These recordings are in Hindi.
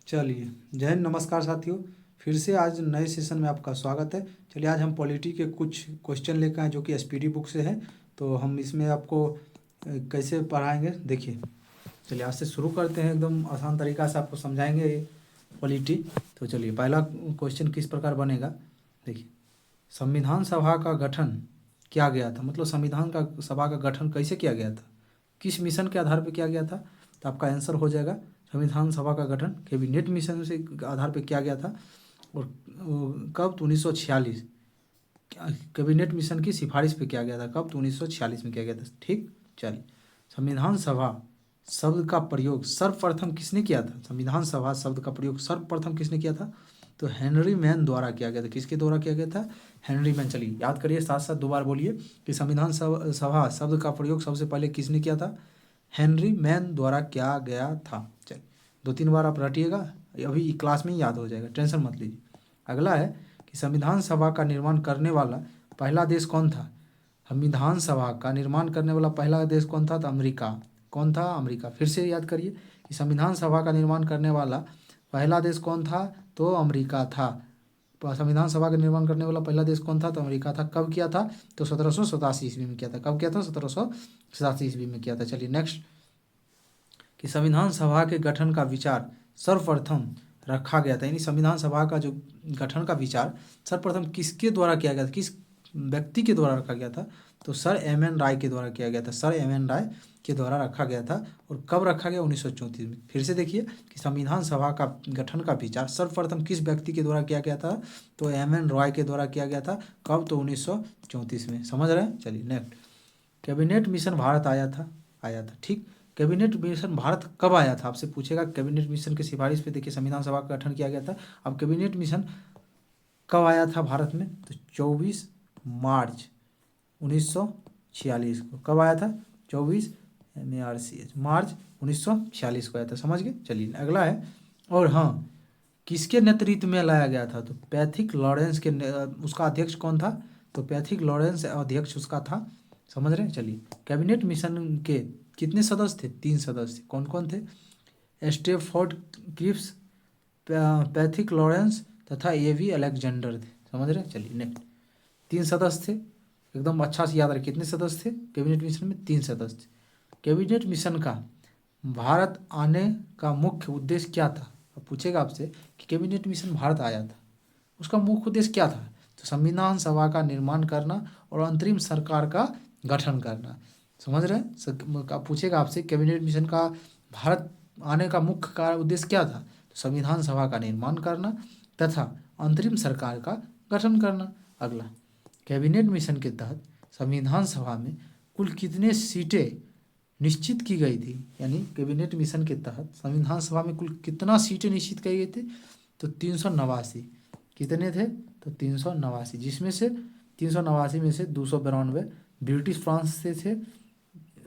चलिए, जय हिंद, नमस्कार साथियों। फिर से आज नए सेशन में आपका स्वागत है। चलिए, आज हम पॉलिटी के कुछ क्वेश्चन लेकर आए जो कि एसपीडी बुक से है। तो हम इसमें आपको कैसे पढ़ाएंगे देखिए। चलिए, आज से शुरू करते हैं। एकदम आसान तरीका से आपको समझाएंगे पॉलिटी। तो चलिए, पहला क्वेश्चन किस प्रकार बनेगा देखिए। संविधान सभा का गठन किया गया था, मतलब संविधान का सभा का गठन कैसे किया गया था, किस मिशन के आधार पर किया गया था। तो आपका आंसर हो जाएगा संविधान सभा का गठन कैबिनेट मिशन से आधार पर किया गया था। और कब? तो 1946 कैबिनेट मिशन की सिफारिश पे किया गया था। कब? तो 1946 में किया गया था। ठीक। चलिए, संविधान सभा शब्द का प्रयोग सर्वप्रथम किसने किया था? संविधान सभा शब्द का प्रयोग सर्वप्रथम किसने किया था? तो हेनरी मैन द्वारा किया गया था। किसके द्वारा किया गया था? Henry man. चलिए, याद करिए, साथ साथ दो बार बोलिए कि संविधान सभा शब्द का प्रयोग सबसे पहले किसने किया था? हेनरी मैन द्वारा किया गया था। चलिए, दो तीन बार आप रटिएगा, अभी क्लास में ही याद हो जाएगा, टेंशन मत लीजिए। अगला है कि संविधान सभा का निर्माण करने वाला पहला देश कौन था? संविधान सभा का निर्माण करने वाला पहला देश कौन था? तो अमेरिका। कौन था? अमेरिका। फिर से याद करिए कि संविधान सभा का निर्माण करने वाला पहला देश कौन था? तो अमेरिका था। संविधान सभा का निर्माण करने वाला पहला देश कौन था? तो अमेरिका था। कब किया था? तो 1787 ईस्वी में किया था। कब किया था? 1787 ईस्वी में किया था। चलिए नेक्स्ट, कि संविधान सभा के गठन का विचार सर्वप्रथम रखा गया था, यानी संविधान सभा का जो गठन का विचार सर्वप्रथम किसके द्वारा किया गया था, किस व्यक्ति के द्वारा रखा गया था? तो सर एम एन राय के द्वारा किया गया था। सर एम एन राय के द्वारा रखा गया था। और कब रखा गया? 1934 में। फिर से देखिए कि संविधान सभा का गठन का विचार सर्वप्रथम किस व्यक्ति के द्वारा किया गया था? तो एम एन रॉय के द्वारा किया गया था। कब? तो 1934 में। समझ रहे हैं? चलिए नेक्स्ट, कैबिनेट मिशन भारत आया था। ठीक। कैबिनेट मिशन भारत कब आया था? आपसे पूछेगा। कैबिनेट मिशन की सिफारिश पे देखिए संविधान सभा का गठन किया गया था। अब कैबिनेट मिशन कब आया था भारत में? तो 24 मार्च 1946 को। कब आया था? 24 मार्च 1946 को आया था। समझ गए? चलिए अगला है, और हाँ, किसके नेतृत्व में लाया गया था? तो पैथिक लॉरेंस के उसका अध्यक्ष कौन था? तो पैथिक लॉरेंस अध्यक्ष उसका था। समझ रहे हैं? चलिए, कैबिनेट मिशन के कितने सदस्य थे? 3 सदस्य। कौन कौन थे? स्टेफोर्ड क्रिप्स, पैथिक लॉरेंस तथा एवी अलेक्जेंडर थे। समझ रहे हैं? चलिए नेक्स्ट, 3 सदस्य थे। एकदम अच्छा से याद रखिए, कितने सदस्य थे कैबिनेट मिशन में? 3 सदस्य थे। कैबिनेट मिशन का भारत आने का मुख्य उद्देश्य क्या था? अब पूछेगा आपसे कि कैबिनेट मिशन भारत आया था, उसका मुख्य उद्देश्य क्या था? तो संविधान सभा का निर्माण करना और अंतरिम सरकार का गठन करना। समझ रहे हैं? पूछेगा आपसे कैबिनेट मिशन का भारत आने का मुख्य कार्य उद्देश्य क्या था? तो संविधान सभा का निर्माण करना तथा अंतरिम सरकार का गठन करना। अगला, कैबिनेट मिशन के तहत संविधान सभा में कुल कितने सीटें निश्चित की गई थी? यानी कैबिनेट मिशन के तहत संविधान सभा में कुल कितना सीटें निश्चित की गई थी? तो 389। कितने थे? तो 389, जिसमें से 389 में से 292 ब्रिटिश फ्रांस से थे।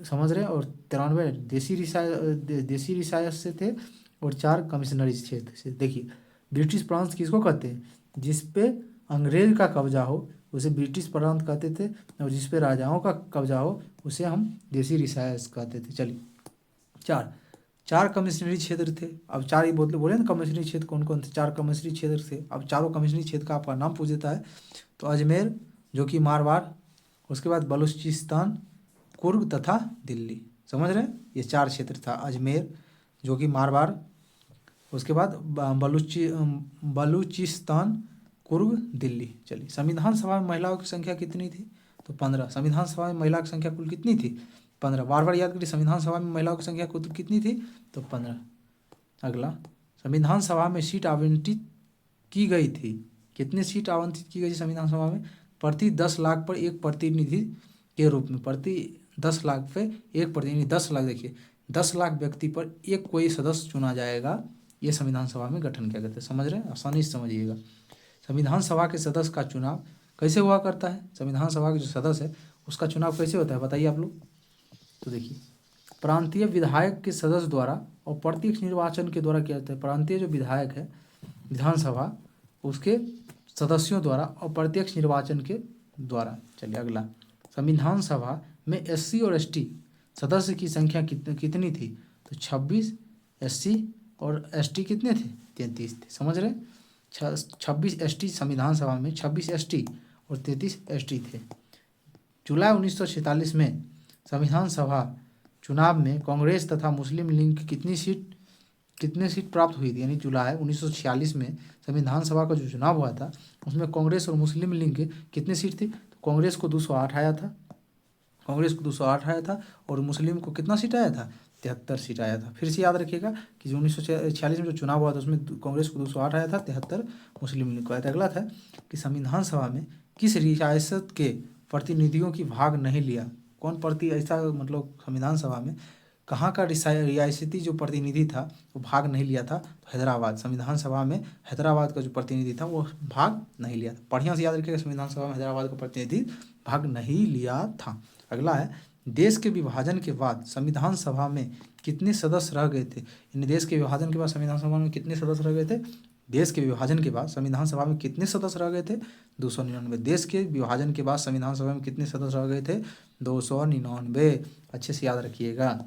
समझ रहे हैं? और 93 देसी रियासत से थे। और 4 कमिश्नरी क्षेत्र से। देखिए, ब्रिटिश प्रांत किसको कहते हैं? जिस पे अंग्रेज का कब्जा हो उसे ब्रिटिश प्रांत कहते थे, और जिस पे राजाओं का कब्जा हो उसे हम देसी रियासत कहते थे। चलिए, 4 कमिश्नरी क्षेत्र थे। अब 4 ही बोले ना कमिश्नरी क्षेत्र कौन कौन थे? 4 कमिश्नरी क्षेत्र थे। अब चारों कमिश्नरी क्षेत्र का आपका नाम पूछ देता है। तो अजमेर, जो कि मारवाड़, उसके बाद बलूचिस्तान, कुर्ग तथा दिल्ली। समझ रहे हैं? ये 4 क्षेत्र था। अजमेर, जो कि मारवाड़, उसके बाद बलूचिस्तान, कुर्ग, दिल्ली। चलिए, संविधान सभा में महिलाओं की संख्या कितनी थी? तो 15। संविधान सभा में महिला की संख्या कुल कितनी थी? 15। बार बार याद करिए, संविधान सभा में महिलाओं की संख्या कुल कितनी थी? तो 15। अगला, संविधान सभा में सीट आवंटित की गई थी। कितनी सीट आवंटित की गई थी संविधान सभा में? प्रति 10 लाख पर एक प्रतिनिधि के रूप में। प्रति 10 लाख पे एक प्रतिनिधि। 10 लाख, देखिए 10 लाख व्यक्ति पर एक कोई सदस्य चुना जाएगा। ये संविधान सभा में गठन किया गया था। समझ रहे हैं? आसानी से समझिएगा। संविधान सभा के सदस्य का चुनाव कैसे हुआ करता है? संविधान सभा के जो सदस्य है उसका चुनाव कैसे होता है, बताइए आप लोग। तो देखिए, प्रांतीय विधायक के सदस्य द्वारा और प्रत्यक्ष निर्वाचन के द्वारा किया जाता है। प्रांतीय जो विधायक है विधानसभा, उसके सदस्यों द्वारा और प्रत्यक्ष निर्वाचन के द्वारा। चलिए अगला, संविधान सभा में एससी और एसटी सदस्य की संख्या कितनी थी? तो 26 एससी और एसटी कितने थे? 33 थे। समझ रहे? 26 एसटी संविधान सभा में, 26 एसटी और 33 एसटी थे। जुलाई 1946 में संविधान सभा चुनाव में कांग्रेस तथा मुस्लिम लीग की कितने सीट प्राप्त हुई थी? यानी जुलाई 1946 में संविधान सभा का जो चुनाव हुआ था उसमें कांग्रेस और मुस्लिम लीग के कितने सीट थी? तो कांग्रेस को 208 आया था, कांग्रेस को 208 आया था और मुस्लिम को कितना सीट आया था? 73 सीट आया था। फिर से याद रखिएगा कि जो 1946 में जो चुनाव हुआ था उसमें कांग्रेस को 208 आया था, 73 मुस्लिम लीग को आया था। अगला था कि संविधान सभा में किस रियासत के प्रतिनिधियों की भाग नहीं लिया? कौन ऐसा मतलब संविधान सभा में कहाँ का रियासती जो प्रतिनिधि था वो भाग नहीं लिया था? तो हैदराबाद। संविधान सभा में हैदराबाद का जो प्रतिनिधि था वो भाग नहीं लिया था। बढ़िया से याद रखिएगा, संविधान सभा में हैदराबाद का प्रतिनिधि भाग नहीं लिया था। अगला है, देश के विभाजन के बाद संविधान सभा में कितने सदस्य रह गए थे? यानी देश के विभाजन के बाद संविधान सभा में कितने सदस्य रह गए थे? देश के विभाजन के बाद संविधान सभा में कितने सदस्य रह गए थे? 299। देश के विभाजन के बाद संविधान सभा में कितने सदस्य रह गए थे? 299। अच्छे से याद रखिएगा।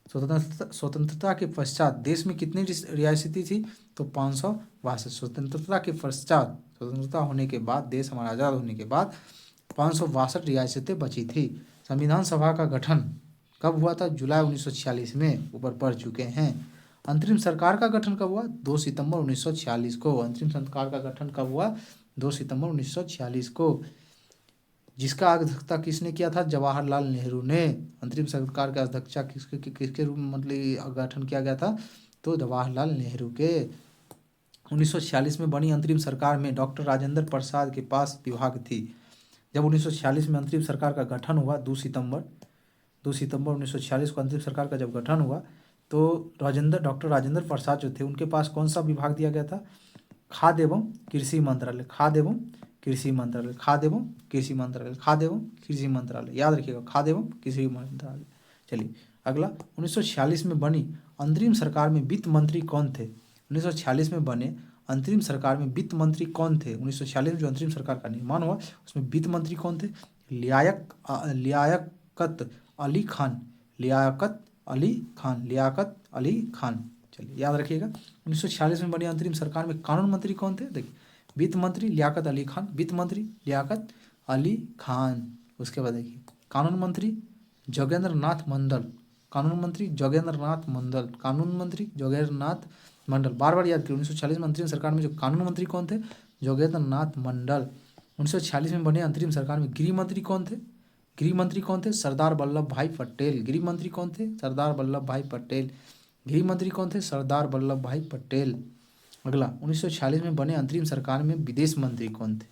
स्वतंत्रता के पश्चात देश में कितनी रियासती थी? तो 562। स्वतंत्रता के पश्चात, स्वतंत्रता होने के बाद, देश हमारा आज़ाद होने के बाद 562 रियासतें बची थी। संविधान सभा का गठन कब हुआ था? जुलाई 1946 में, ऊपर पढ़ चुके हैं। अंतरिम सरकार का गठन कब हुआ? 2 सितंबर 1946 को। अंतरिम सरकार का गठन कब हुआ? 2 सितंबर 1946 को। जिसका अध्यक्षता किसने किया था? जवाहरलाल नेहरू ने। अंतरिम सरकार का अध्यक्षता किसके रूप में मतलब गठन किया गया था? तो जवाहरलाल नेहरू के। 1946 में बनी अंतरिम सरकार में डॉक्टर राजेंद्र प्रसाद के पास विभाग थी। जब 1946 में अंतरिम सरकार का गठन हुआ, 2 सितंबर 1946 को अंतरिम सरकार का जब गठन हुआ तो डॉक्टर राजेंद्र प्रसाद जो थे उनके पास कौन सा विभाग दिया गया था? खाद्य एवं कृषि मंत्रालय। खाद्य एवं कृषि मंत्रालय, खाद्य एवं कृषि मंत्रालय, खाद्य एवं कृषि मंत्रालय। याद रखिएगा, खाद्य एवं कृषि मंत्रालय। चलिए अगला, 1946 में बनी अंतरिम सरकार में वित्त मंत्री कौन थे? 1946 में बने अंतरिम सरकार में वित्त मंत्री कौन थे? 1946 में जो अंतरिम सरकार का निर्माण हुआ उसमें वित्त मंत्री कौन थे? लियाकत अली खान। लियाकत अली खान। चलिए याद रखिएगा। 1946 में बनी अंतरिम सरकार में कानून मंत्री कौन थे? देखिए, वित्त मंत्री लियाकत अली खान, वित्त मंत्री लियाकत अली खान। उसके बाद देखिए, कानून मंत्री जोगेंद्र नाथ मंडल, कानून मंत्री जोगेंद्र नाथ मंडल, कानून मंत्री जोगेंद्र नाथ मंडल। बार बार याद करिए, 1946 में अंतरिम सरकार में जो कानून मंत्री कौन थे? जोगेंद्र नाथ मंडल। 1946 में बने अंतरिम सरकार में गृह मंत्री कौन थे? गृह मंत्री कौन थे? सरदार वल्लभ भाई पटेल। गृह मंत्री कौन थे? सरदार वल्लभ भाई पटेल। गृह मंत्री कौन थे? सरदार वल्लभ भाई पटेल। अगला, 1946 में बने अंतरिम सरकार में विदेश मंत्री कौन थे?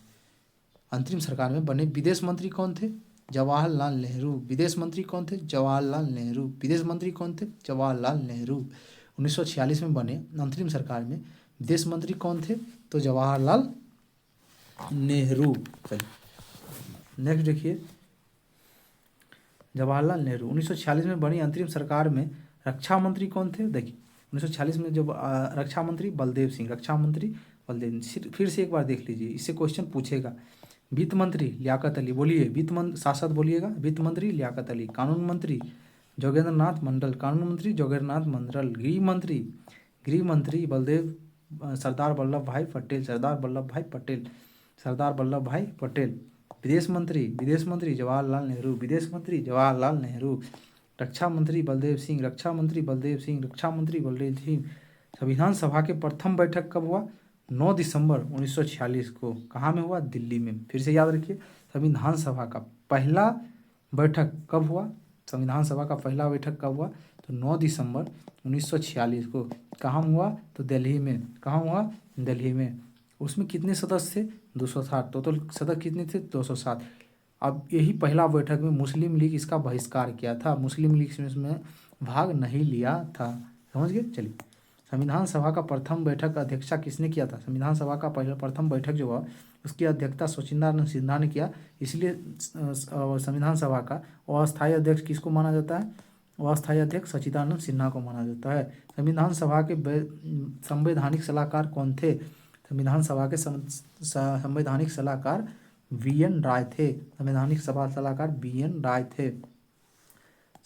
अंतरिम सरकार में बने विदेश मंत्री कौन थे? जवाहरलाल नेहरू। विदेश मंत्री कौन थे? जवाहरलाल नेहरू। विदेश मंत्री कौन थे? जवाहरलाल नेहरू। 1946 में बने अंतरिम सरकार में विदेश मंत्री कौन थे? तो जवाहरलाल नेहरू। चलिए नेक्स्ट देखिए, जवाहरलाल नेहरू। 1946 में बनी अंतरिम सरकार में रक्षा मंत्री कौन थे? देखिए, 1946 में जब रक्षा मंत्री बलदेव सिंह, रक्षा मंत्री बलदेव सिंह। फिर से एक बार देख लीजिए, इससे क्वेश्चन पूछेगा। वित्त मंत्री लियाकत अली, बोलिए वित्त मंत्री, साथ बोलिएगा। वित्त मंत्री लियाकत अली। कानून मंत्री जोगेंद्र नाथ मंडल, कानून मंत्री जोगेंद्र नाथ मंडल। गृह मंत्री बलदेव सरदार वल्लभ भाई पटेल, सरदार वल्लभ भाई पटेल, सरदार वल्लभ भाई पटेल। विदेश मंत्री जवाहरलाल नेहरू, विदेश मंत्री जवाहरलाल नेहरू। रक्षा मंत्री बलदेव सिंह, रक्षा मंत्री बलदेव सिंह, रक्षा मंत्री बलदेव सिंह। संविधान सभा के प्रथम बैठक कब हुआ? 9 दिसंबर 1946 को। कहाँ में हुआ? दिल्ली में। फिर से याद रखिए, संविधान सभा का पहला बैठक कब हुआ? संविधान सभा का पहला बैठक कब हुआ? तो 9 दिसंबर 1946 को। कहाँ हुआ? तो दिल्ली में। कहाँ हुआ? दिल्ली में। उसमें कितने सदस्य थे? 260। टोटल सदस्य कितने थे? 207। अब यही पहला बैठक में मुस्लिम लीग इसका बहिष्कार किया था, मुस्लिम लीग इसमें भाग नहीं लिया था। समझ गए? चलिए, संविधान सभा का प्रथम बैठक का अध्यक्षता किसने किया था? संविधान सभा का पहला प्रथम बैठक जो हुआ उसकी अध्यक्षता सचिदानंद सिन्हा ने किया। इसलिए संविधान सभा का अस्थायी अध्यक्ष किसको माना जाता है? अस्थायी अध्यक्ष सचिदानंद सिन्हा को माना जाता है। संविधान सभा के संवैधानिक सलाहकार कौन थे? संविधान सभा के संवैधानिक सलाहकार वी एन राय थे। संवैधानिक सभा सलाहकार वी एन राय थे।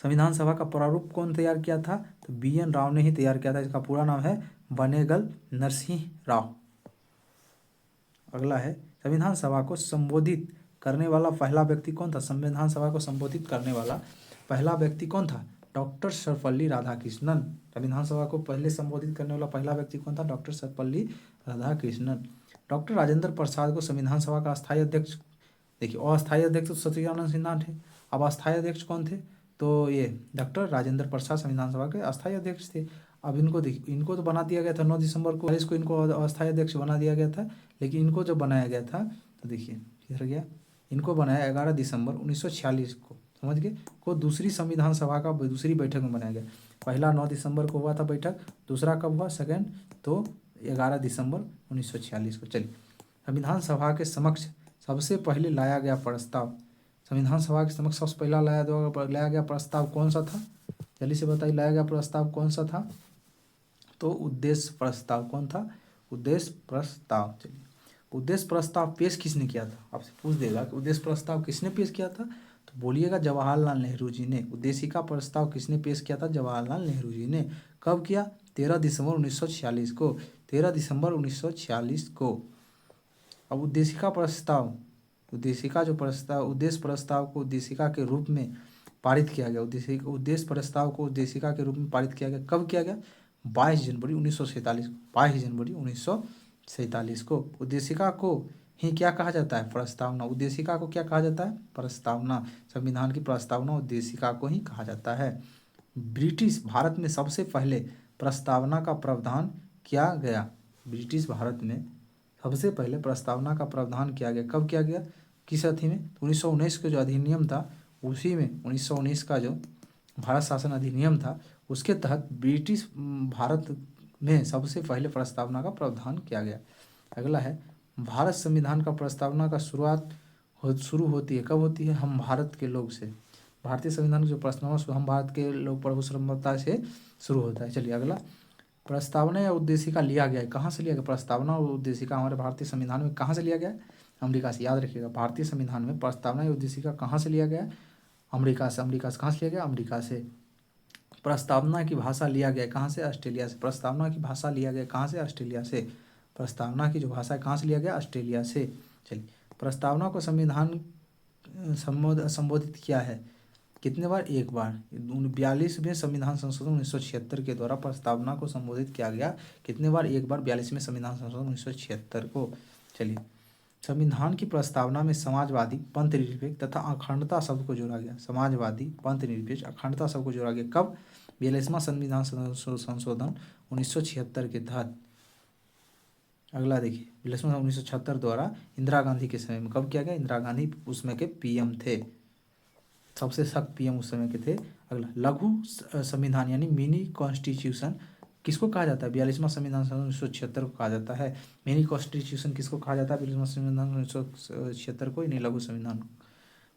संविधान सभा का प्रारूप कौन तैयार किया था? तो BN राव ने ही तैयार किया था। इसका पूरा नाम है बनेगल नरसिंह राव। अगला है, संविधान सभा को संबोधित करने वाला पहला व्यक्ति कौन था? संविधान सभा को संबोधित करने वाला पहला व्यक्ति कौन था? डॉक्टर सर्वपल्ली राधाकृष्णन। संविधान सभा को पहले संबोधित करने वाला पहला व्यक्ति कौन था? डॉक्टर सर्वपल्ली राधाकृष्णन। डॉक्टर राजेंद्र प्रसाद को संविधान सभा का अस्थायी अध्यक्ष, देखिए अस्थायी अध्यक्ष तो सत्यनारायण सिन्हा थे, अब अस्थायी अध्यक्ष कौन थे? तो ये डॉक्टर राजेंद्र प्रसाद संविधान सभा के अस्थायी अध्यक्ष थे। अब इनको देखिए, इनको तो बना दिया गया था 9 दिसंबर को, इसको इनको अस्थायी अध्यक्ष बना दिया गया था, लेकिन इनको जब बनाया गया था तो देखिए किधर गया, इनको बनाया 11 दिसंबर 1946 को, समझ गए, को दूसरी संविधान सभा का दूसरी बैठक में बनाया गया। पहला 9 दिसंबर को हुआ था बैठक, दूसरा कब हुआ? सेकेंड तो 11 दिसंबर 1946 को। चलिए, संविधान सभा के समक्ष सबसे पहले लाया गया प्रस्ताव, संविधान सभा के समक्ष सबसे पहला लाया गया प्रस्ताव कौन सा था? जल्दी से बताइए, लाया गया प्रस्ताव कौन सा था? तो उद्देश्य प्रस्ताव। कौन था? उद्देश्य प्रस्ताव। चलिए, उद्देश्य प्रस्ताव पेश किसने किया था? आपसे पूछ देगा कि उद्देश्य प्रस्ताव किसने पेश किया था, तो बोलिएगा जवाहरलाल नेहरू जी ने। उद्देशिका प्रस्ताव किसने पेश किया था? जवाहरलाल नेहरू जी ने। कब किया? 13 दिसंबर 1946 को, 13 दिसंबर 1946 को। अब उद्देशिका प्रस्ताव, उद्देशिका जो प्रस्ताव, उद्देश्य प्रस्ताव को उद्देशिका के रूप में पारित किया गया। उद्देश्य प्रस्ताव को उद्देशिका के रूप में पारित किया गया। कब किया गया? 22 जनवरी 1947 को, 22 जनवरी 1947 को। उद्देशिका को ही क्या कहा जाता है? प्रस्तावना। उद्देशिका को क्या कहा जाता है? प्रस्तावना। संविधान की प्रस्तावना उद्देशिका को ही कहा जाता है। ब्रिटिश भारत में सबसे पहले प्रस्तावना का प्रावधान किया गया। ब्रिटिश भारत में सबसे पहले प्रस्तावना का प्रावधान किया गया। कब किया गया? किस अथी में? 1919 का जो अधिनियम था, उसी में 1919 का जो भारत शासन अधिनियम था, उसके तहत ब्रिटिश भारत में सबसे पहले प्रस्तावना का प्रावधान किया गया। अगला है, भारत संविधान का प्रस्तावना का शुरू होती है, कब होती है? हम भारत के लोग से। भारतीय संविधान की जो प्रस्तावना हम भारत के लोग प्रभुसत्ता से शुरू होता है। चलिए अगला, प्रस्तावना या उद्देशिका लिया गया है, कहाँ से लिया गया? प्रस्तावना और उद्देशिका हमारे भारतीय संविधान में कहाँ से लिया गया है? अमेरिका से। याद रखिएगा, भारतीय संविधान में प्रस्तावना या उद्देशिका कहाँ से लिया गया है? अमेरिका से। अमेरिका से। कहाँ से लिया गया? अमेरिका से। प्रस्तावना की भाषा लिया गया कहाँ से? ऑस्ट्रेलिया से। प्रस्तावना की भाषा लिया गया कहाँ से? ऑस्ट्रेलिया से। प्रस्तावना की जो भाषा है कहाँ से लिया गया? ऑस्ट्रेलिया से। चलिए, प्रस्तावना को संविधान संबोधित किया है कितने बार? एक बार। 42वें संविधान संशोधन 1976 के द्वारा प्रस्तावना को संबोधित किया गया कितने बार? एक बार, 42वें संविधान संशोधन 1976 को। चलिए, संविधान की प्रस्तावना में समाजवादी, पंथ निरपेक्ष तथा अखंडता शब्द को जोड़ा गया। समाजवादी, पंथ निरपेक्ष, अखंडता शब्द को जोड़ा गया। कब? 42वां संविधान संशोधन 1976 के तहत। अगला देखिए, 42वां 1976 द्वारा इंदिरा गांधी के समय में। कब किया गया? इंदिरा गांधी उसमें के PM थे, सबसे सख्त PM उस समय के थे। अगला, लघु संविधान यानी मिनी कॉन्स्टिट्यूशन किसको कहा जाता है? 42वां संविधान 1976 को कहा जाता है। मिनी कॉन्स्टिट्यूशन किसको कहा जाता है? 42वां संविधान 1976 को, यानी लघु संविधान।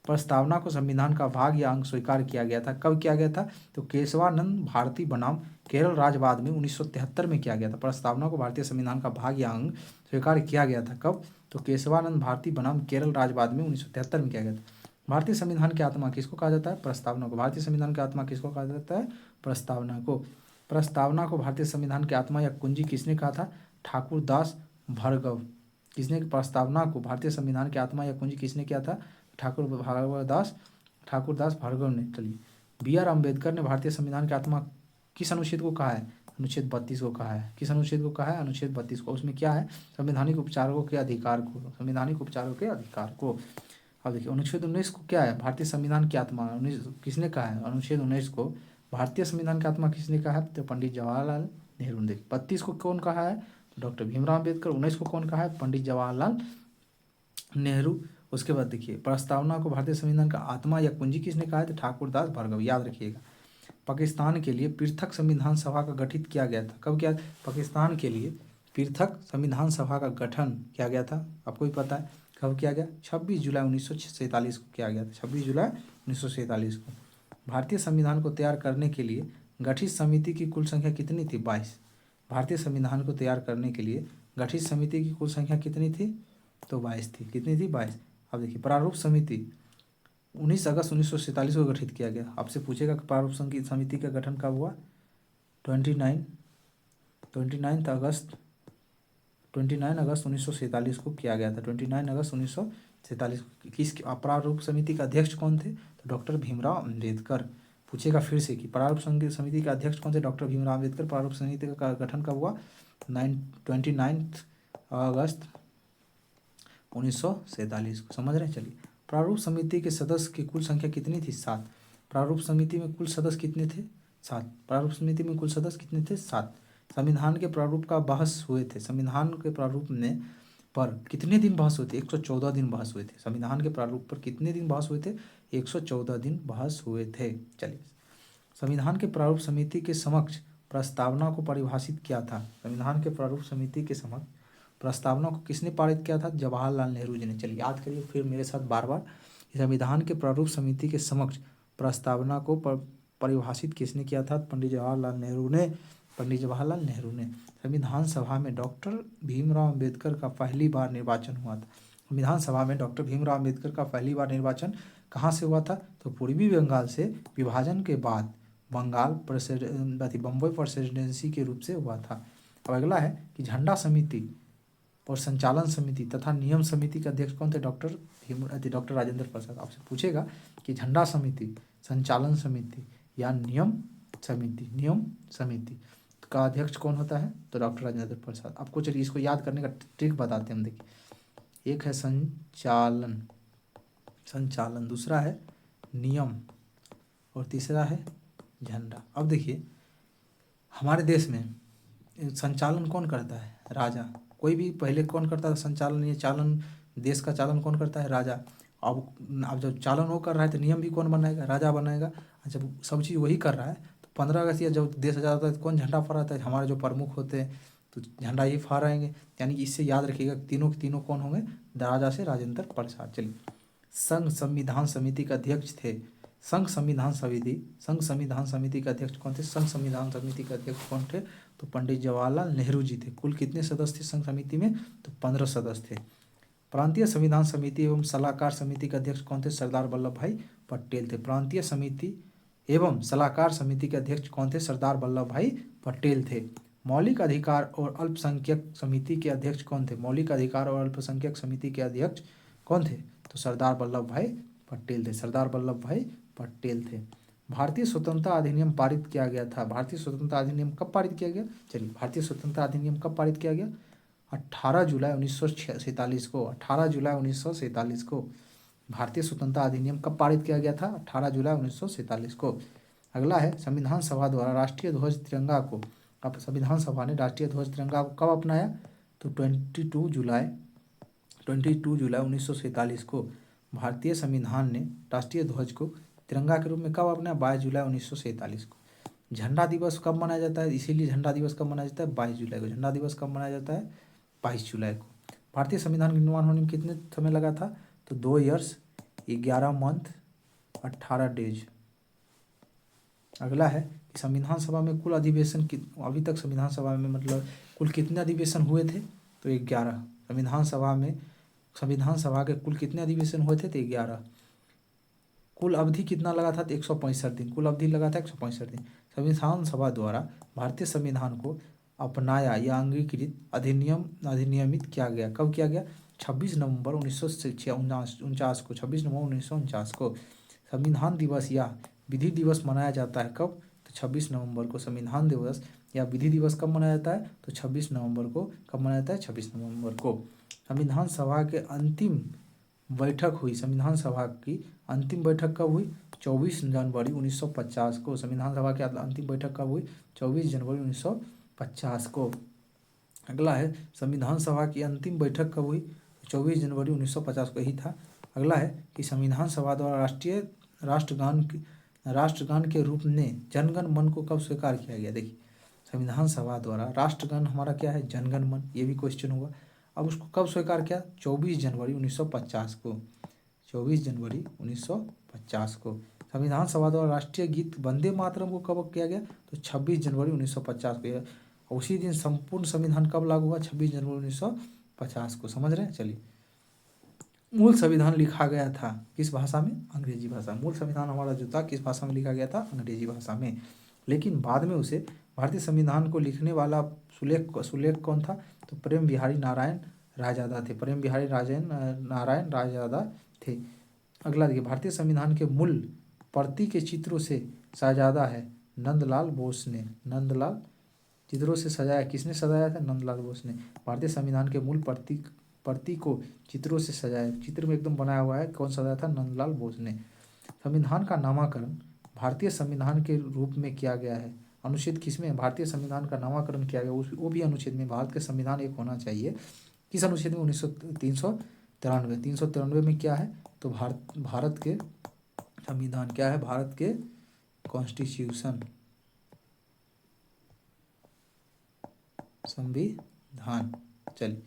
प्रस्तावना को संविधान का भाग या अंग स्वीकार किया गया था। कब किया गया था? तो केशवानंद भारती बनाम केरल राज्यवाद में 1973 में किया गया था। प्रस्तावना को भारतीय संविधान का भाग या अंग स्वीकार किया गया था। कब? तो केशवानंद भारती बनाम केरल राज्यवाद में 1973 में किया गया था। भारतीय संविधान की आत्मा किसको कहा जाता है? प्रस्तावना को। भारतीय संविधान की आत्मा किसको कहा जाता है? प्रस्तावना को। प्रस्तावना को भारतीय संविधान की आत्मा या कुंजी किसने कहा था? ठाकुर दास भार्गव। किसने प्रस्तावना को भारतीय संविधान की आत्मा या कुंजी किसने किया था? ठाकुर दास भार्गव ने। चलिए, BR अम्बेडकर ने भारतीय संविधान की आत्मा किस अनुच्छेद को कहा है? अनुच्छेद 32 को कहा है। किस अनुच्छेद को कहा है? अनुच्छेद 32 को। उसमें क्या है? संवैधानिक उपचारों के अधिकार को, संवैधानिक उपचारों के अधिकार को। अब देखिए, अनुच्छेद 19 को क्या है? भारतीय संविधान की आत्मा किसने कहा है? अनुच्छेद 19 को भारतीय संविधान की आत्मा किसने कहा है? तो पंडित जवाहरलाल नेहरू ने। देखिए, 32 को कौन कहा है? डॉक्टर भीमराव अम्बेडकर। 19 को कौन कहा है? पंडित जवाहरलाल नेहरू। उसके बाद देखिए, प्रस्तावना को भारतीय संविधान का आत्मा या कुंजी किसने कहा है? तो ठाकुर दास भार्गव। याद रखिएगा। पाकिस्तान के लिए पृथक संविधान सभा का गठित किया गया था। कब किया? पाकिस्तान के लिए पृथक संविधान सभा का गठन किया गया था, आपको भी पता है। कब किया गया? 26 जुलाई 1947 को किया गया था। 26 जुलाई 1947 को। भारतीय संविधान को तैयार करने के लिए गठित समिति की कुल संख्या कितनी थी? 22। भारतीय संविधान को तैयार करने के लिए गठित समिति की कुल संख्या कितनी थी? तो 22 थी। कितनी थी? 22। अब देखिए, प्रारूप समिति 19 अगस्त 1947 को गठित किया गया। आपसे पूछेगा कि प्रारूप समिति का गठन कब हुआ? 29 अगस्त 1947 को किया गया था। 29 अगस्त 1947 को। किस प्रारूप समिति का अध्यक्ष कौन थे? तो डॉक्टर भीमराव अम्बेडकर। पूछेगा फिर से कि प्रारूप समिति का अध्यक्ष कौन थे? डॉक्टर भीमराव अम्बेडकर। प्रारूप समिति का गठन कब हुआ? 29 अगस्त 1947 को। समझ रहे हैं? चलिए, प्रारूप समिति के सदस्य की कुल संख्या कितनी थी? 7। प्रारूप समिति में कुल सदस्य कितने थे? 7। प्रारूप समिति में कुल सदस्य कितने थे? 7। संविधान के प्रारूप का बहस हुए थे। संविधान के प्रारूप में पर कितने दिन बहस हुए थे? 114 दिन बहस हुए थे। संविधान के प्रारूप पर कितने दिन बहस हुए थे? 114 दिन बहस हुए थे। चलिए, संविधान के प्रारूप समिति के समक्ष प्रस्तावना को परिभाषित किया था। संविधान के प्रारूप समिति के समक्ष प्रस्तावना को किसने पारित किया था? जवाहरलाल नेहरू जी ने। चलिए याद करिए फिर मेरे साथ बार बार। संविधान के प्रारूप समिति के समक्ष प्रस्तावना को परिभाषित किसने किया था? पंडित जवाहरलाल नेहरू ने। पंडित जवाहरलाल नेहरू ने। संविधान सभा में डॉक्टर भीमराव अम्बेडकर का पहली बार निर्वाचन हुआ था। संविधान सभा में डॉक्टर भीमराव अम्बेडकर का पहली बार निर्वाचन कहाँ से हुआ था? तो पूर्वी बंगाल से विभाजन के बाद बम्बई प्रेसिडेंसी के रूप से हुआ था। अब अगला है कि झंडा समिति और संचालन समिति तथा नियम समिति के अध्यक्ष कौन थे? डॉक्टर राजेंद्र प्रसाद। आपसे पूछेगा कि झंडा समिति, संचालन समिति या नियम समिति का अध्यक्ष कौन होता है? तो डॉक्टर राजेंद्र प्रसाद। आपको चलिए इसको याद करने का ट्रिक बताते हैं हम। देखिए, एक है संचालन, दूसरा है नियम और तीसरा है झंडा। अब देखिए, हमारे देश में संचालन कौन करता है? राजा। कोई भी पहले कौन करता था संचालन? ये चालन, देश का चालन कौन करता है? राजा। अब जब चालन वो कर रहा है तो नियम भी कौन बनाएगा? राजा बनाएगा। जब सब चीज़ वही कर रहा है तो 15 अगस्त या जब देश आज़ाद होता है तो कौन झंडा फहराता है? हमारे जो प्रमुख होते हैं तो झंडा ही फहराएंगे। यानी कि इससे याद रखिएगा तीनों के तीनों कौन होंगे? राजा से राजेंद्र प्रसाद। चलिए, संघ संविधान समिति के अध्यक्ष थे। संघ संविधान समिति के अध्यक्ष कौन थे? संघ संविधान समिति के अध्यक्ष कौन थे? तो पंडित जवाहरलाल नेहरू जी थे। कुल कितने सदस्य थे संघ समिति में? तो 15 सदस्य थे। प्रांतीय संविधान समिति एवं सलाहकार समिति के अध्यक्ष कौन थे? सरदार वल्लभ भाई पटेल थे। प्रांतीय समिति एवं सलाहकार समिति के अध्यक्ष कौन थे? सरदार वल्लभ भाई पटेल थे। मौलिक अधिकार और अल्पसंख्यक समिति के अध्यक्ष कौन थे? मौलिक अधिकार और अल्पसंख्यक समिति के अध्यक्ष कौन थे? तो सरदार वल्लभ भाई पटेल थे। सरदार वल्लभ भाई पटेल थे। भारतीय स्वतंत्रता अधिनियम पारित किया गया था। भारतीय स्वतंत्रता अधिनियम कब पारित किया गया? चलिए, भारतीय स्वतंत्रता अधिनियम कब पारित किया गया? 18 जुलाई 1947 को। 18 जुलाई 1947 को भारतीय स्वतंत्रता अधिनियम कब पारित किया गया था? 18 जुलाई 1947 को। अगला है, संविधान सभा द्वारा राष्ट्रीय ध्वज तिरंगा को, अब संविधान सभा ने राष्ट्रीय ध्वज तिरंगा को कब अपनाया? तो 22 जुलाई 1947 को भारतीय संविधान ने राष्ट्रीय ध्वज को तिरंगा के रूप में कब अपनाया? 22 जुलाई 1947 को। झंडा दिवस कब मनाया जाता है? इसीलिए झंडा दिवस कब मनाया जाता है? 22 जुलाई को। झंडा दिवस कब मनाया जाता है? 22 जुलाई को। भारतीय संविधान के निर्माण होने में कितने समय लगा था? तो 2 ईयर्स 11 मंथ 18 डेज। अगला है कि संविधान सभा में कुल अधिवेशन अभी तक संविधान सभा में मतलब कुल कितने अधिवेशन हुए थे? तो 11। संविधान सभा के कुल कितने अधिवेशन हुए थे? तो 11। कुल अवधि कितना लगा था? तो 165 दिन। कुल अवधि लगा था 165 दिन। संविधान सभा द्वारा भारतीय संविधान को अपनाया या अंगीकृत अधिनियमित किया गया। कब किया गया? 26 नवंबर 1949 को। 26 नवंबर 1949 को संविधान दिवस या विधि दिवस मनाया जाता है। कब? तो 26 नवंबर को संविधान दिवस या विधि दिवस कब मनाया जाता है? तो 26 नवंबर को। कब मनाया जाता है? 26 नवंबर को। संविधान सभा के अंतिम बैठक हुई। संविधान सभा की अंतिम बैठक कब हुई? 24 जनवरी 1950 को। संविधान सभा की अंतिम बैठक कब हुई? 24 जनवरी 1950 को। अगला है, संविधान सभा की अंतिम बैठक कब हुई? 24 जनवरी 1950 को ही था। अगला है कि संविधान सभा द्वारा राष्ट्रगान के रूप में जनगण मन को कब स्वीकार किया गया? देखिए, संविधान सभा द्वारा राष्ट्रगान हमारा क्या है? जनगण मन। ये भी क्वेश्चन होगा। अब उसको कब स्वीकार किया? 24 जनवरी 1950 को। 24 जनवरी 1950 को। संविधान सभा द्वारा राष्ट्रीय गीत वंदे मातरम को कब किया गया? तो 26 जनवरी 1950 को। उसी दिन संपूर्ण संविधान कब लागू हुआ? 26 जनवरी 1950 को। समझ रहे हैं? चलिए, मूल संविधान लिखा गया था किस भाषा में? अंग्रेजी भाषा। मूल संविधान हमारा जो था किस भाषा में लिखा गया था? अंग्रेजी भाषा में। लेकिन बाद में उसे भारतीय संविधान को लिखने वाला सुलेख कौन था? तो प्रेम बिहारी नारायण रायजादा थे। प्रेम बिहारी नारायण रायजादा थे। अगला देखिए, भारतीय संविधान के मूल प्रति के चित्रों से सजाया है नंदलाल बोस ने। नंदलाल चित्रों से सजाया, किसने सजाया था? नंदलाल बोस ने। भारतीय संविधान के मूल प्रति को चित्रों से सजाया, चित्र में एकदम बनाया हुआ है, कौन सजाया था? नंदलाल बोस ने। संविधान का नामकरण भारतीय संविधान के रूप में किया गया है। अनुच्छेद किसमें भारतीय संविधान का नामकरण किया गया? वो भी अनुच्छेद में भारत का संविधान एक होना चाहिए। किस अनुच्छेद में? 393। 393 में क्या है? तो भारत के संविधान क्या है? भारत के कॉन्स्टिट्यूशन, संविधान। चलिए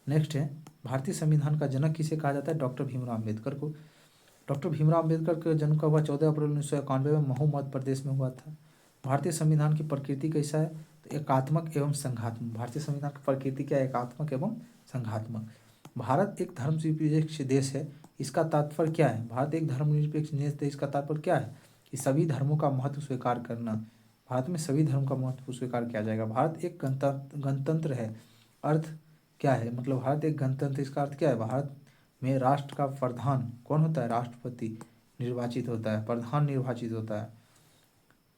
नेक्स्ट है, भारतीय संविधान का जनक किसे कहा जाता है? डॉक्टर भीमराव अम्बेडकर को। डॉक्टर भीमराव अम्बेडकर का जन्म कब हुआ? 14 अप्रैल 1991 में महू मध्य प्रदेश में हुआ था। भारतीय संविधान की प्रकृति कैसा है? तो एकात्मक एवं संघात्मक। भारतीय संविधान की प्रकृति क्या है? एकात्मक एवं संघात्मक। भारत एक धर्मनिरपेक्ष देश है, इसका तात्पर्य क्या है? भारत एक धर्मनिरपेक्ष देश है, इसका तात्पर्य क्या है? कि सभी धर्मों का महत्व स्वीकार करना। भारत में सभी धर्म का महत्व स्वीकार किया जाएगा। भारत एक गणतंत्र है। अर्थ क्या है? मतलब भारत एक गणतंत्र, इसका अर्थ क्या है? भारत में राष्ट्र का प्रधान कौन होता है? राष्ट्रपति निर्वाचित होता है, प्रधान निर्वाचित होता है।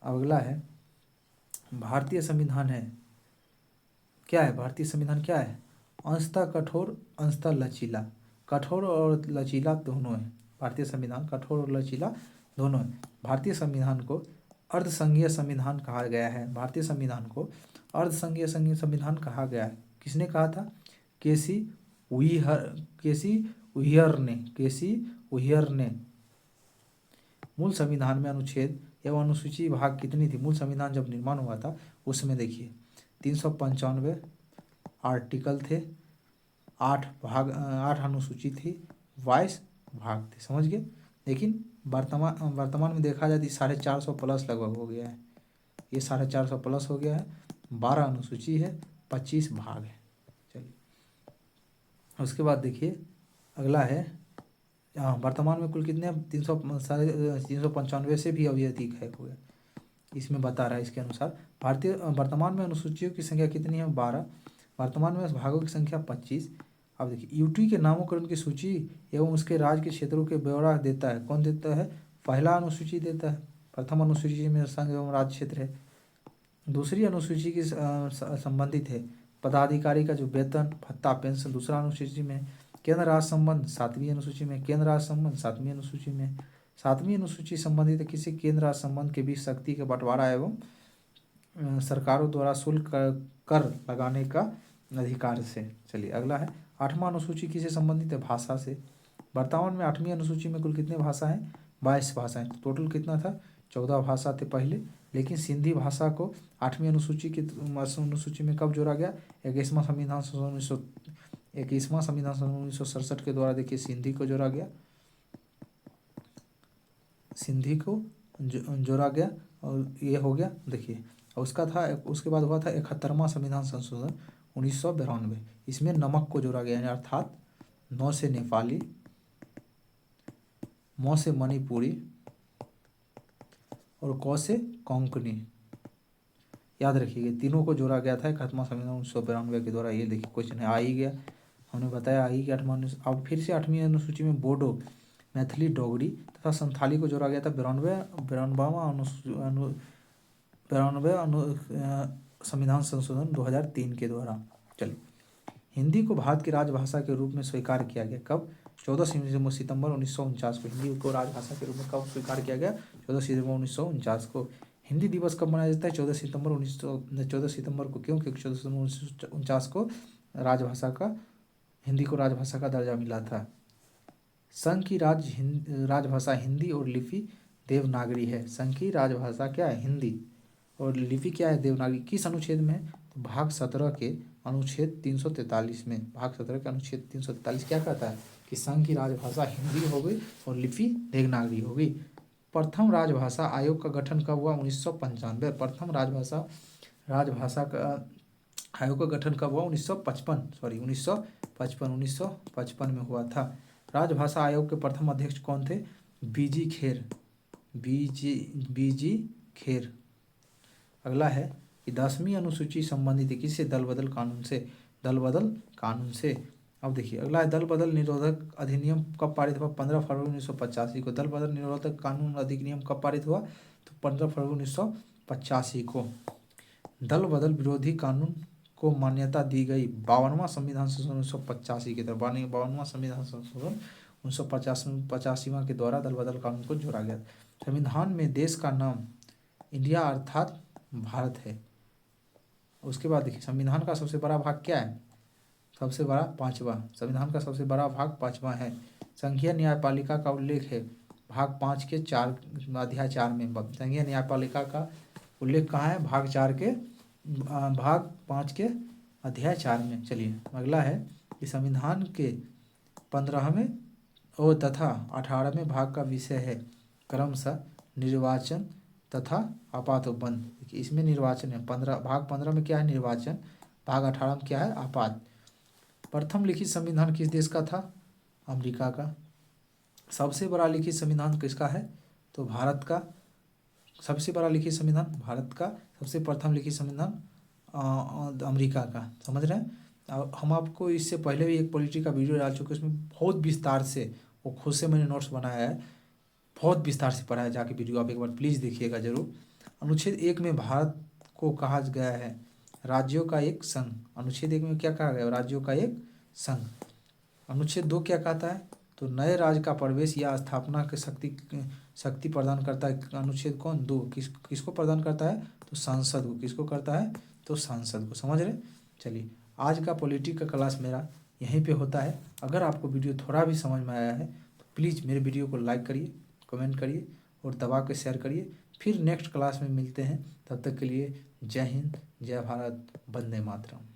अगला है, भारतीय संविधान है क्या है? भारतीय संविधान क्या है? अंशतः कठोर अंशतः लचीला। कठोर और लचीला दोनों है। भारतीय संविधान कठोर और लचीला दोनों है। भारतीय संविधान को अर्धसंघीय संविधान कहा गया है। भारतीय संविधान को अर्धसंघीय संविधान कहा गया है। किसने कहा था? केसी उहियर ने। मूल संविधान में अनुच्छेद एवं अनुसूची भाग कितनी थी? मूल संविधान जब निर्माण हुआ था उसमें देखिए 395 आर्टिकल थे, 8 अनुसूची थी, 22 भाग थे। समझ गए? लेकिन वर्तमान में देखा जाए तो 450 प्लस लगभग हो गया है। ये 450 प्लस हो गया है। 12 अनुसूची है, 25 भाग है। चलिए उसके बाद देखिए अगला है, वर्तमान में कुल कितने? 395 से भी अभी अधिक है हो गया, इसमें बता रहा है। इसके अनुसार भारतीय वर्तमान में अनुसूचियों की संख्या कितनी है? 12। वर्तमान में भागों की संख्या 25। अब देखिए, यूटी के नामकरण की सूची एवं उसके राज्य के क्षेत्रों के ब्यौरा देता है। कौन देता है? पहला अनुसूची देता है। प्रथम अनुसूची में संघ एवं राज्य क्षेत्र है। दूसरी अनुसूची की संबंधित है पदाधिकारी का जो वेतन भत्ता पेंशन। दूसरा अनुसूची में केंद्र राज्य संबंध, 7वीं अनुसूची में केंद्र राज्य संबंध, 7वीं अनुसूची में। 7वीं अनुसूची संबंधित है किसी केंद्र राज्य संबंध के बीच शक्ति के बंटवारा एवं सरकारों द्वारा शुल्क कर लगाने का अधिकार से। चलिए अगला है, 8वां अनुसूची किसे संबंधित है? भाषा से। वर्तमान में 8वीं अनुसूची में कुल कितने भाषा हैं? 22 भाषाएं। तो टोटल कितना था? 14 भाषा थे पहले, लेकिन सिंधी भाषा को 8वीं अनुसूची में कब जोड़ा गया? 21वां संविधान संशोधन 1967 के द्वारा देखिए सिंधी को जोड़ा गया। सिंधी को जोड़ा गया और ये हो गया देखिए। उसके बाद हुआ था 71वां संविधान संशोधन 1992। इसमें नमक को जोड़ा गया, अर्थात 9 से नेपाली, म से मणिपुरी और क से कोंकणी। याद रखिएगा, तीनों को जोड़ा गया था 71वां संविधान 1992 के द्वारा। ये देखिए क्वेश्चन है, आ ही गया, हमने बताया आ ही गया 8वां। अब फिर से 8वीं अनुसूची में बोडो, मैथिली, डोगरी तथा संथाली को जोड़ा गया था 92वां संविधान संशोधन 2003 के द्वारा। चलिए, हिंदी को भारत की राजभाषा के रूप में स्वीकार किया गया कब? 14 सितंबर 1949 को। हिंदी को राजभाषा के रूप में कब स्वीकार किया गया? 14 सितंबर 1949 को। हिंदी दिवस कब मनाया जाता है? 14 सितंबर को। क्यों? क्योंकि 14 सितंबर 1949 को हिंदी को राजभाषा का दर्जा मिला था। संघ की राजभाषा हिंदी और लिपि देवनागरी है। संघ की राजभाषा क्या है? हिंदी और लिपि क्या है? देवनागरी। किस अनुच्छेद में है? तो भाग 17 के अनुच्छेद 343 में। भाग 17 के अनुच्छेद 343 क्या कहता है? कि संघ की राजभाषा हिंदी हो गई और लिपि देवनागरी हो गई। प्रथम राजभाषा आयोग का गठन कब हुआ? 1995। प्रथम राजभाषा का आयोग का गठन कब हुआ? 1955 में हुआ था। राजभाषा आयोग के प्रथम अध्यक्ष कौन थे? बीजी खेर, बीजी खेर। अगला है कि 10वीं अनुसूची संबंधित है किससे? दल बदल कानून से, दल बदल कानून से। अब देखिए अगला है, दल बदल निरोधक अधिनियम कब पारित हुआ? 15 फरवरी 1985 को। दल बदल निरोधक कानून अधिनियम कब पारित हुआ? तो 15 फरवरी 1985 को। दल बदल विरोधी कानून को मान्यता दी गई 52वां संविधान संशोधन 1985 के तहत। 52वां संविधान संशोधन 1985 के द्वारा दल बदल कानून को जोड़ा गया। संविधान में देश का नाम इंडिया अर्थात भारत है। उसके बाद देखिए संविधान का सबसे बड़ा भाग क्या है? सबसे बड़ा 5वां। संविधान का सबसे बड़ा भाग 5वां है। संघीय न्यायपालिका का उल्लेख है भाग 5 के 4 अध्याय 4 में। संघीय न्यायपालिका का उल्लेख कहाँ है? भाग 5 के अध्याय 4 में। चलिए अगला है कि संविधान के 15वें और तथा 18वें भाग का विषय है क्रमशः निर्वाचन तथा आपात उपबंध। इसमें निर्वाचन है। भाग 15 में क्या है? निर्वाचन। भाग 18 में क्या है? आपात। प्रथम लिखित संविधान किस देश का था? अमेरिका का। सबसे बड़ा लिखित संविधान किसका है? तो भारत का। सबसे बड़ा लिखित संविधान भारत का, सबसे प्रथम लिखित संविधान अमेरिका का। समझ रहे हैं? हम आपको इससे पहले भी एक पॉलिटी का वीडियो डाल चुके हैं, उसमें बहुत विस्तार से, वो खुद से मैंने नोट्स बनाया है, बहुत विस्तार से पढ़ा है। जाके वीडियो आप एक बार प्लीज़ देखिएगा जरूर। अनुच्छेद 1 में भारत को कहा गया है राज्यों का एक संघ। अनुच्छेद 1 में क्या कहा गया? राज्यों का एक संघ। अनुच्छेद 2 क्या कहता है? तो नए राज्य का प्रवेश या स्थापना के शक्ति प्रदान करता है। अनुच्छेद कौन? 2 किसको प्रदान करता है? तो सांसद को। किसको करता है? तो सांसद को। समझ रहे? चलिए आज का पॉलिटिक्स का क्लास मेरा यहीं पे होता है। अगर आपको वीडियो थोड़ा भी समझ में आया है तो प्लीज़ मेरे वीडियो को लाइक करिए, कमेंट करिए और दबा के शेयर करिए। फिर नेक्स्ट क्लास में मिलते हैं। तब तक के लिए जय हिंद, जय भारत, वंदे मातरम।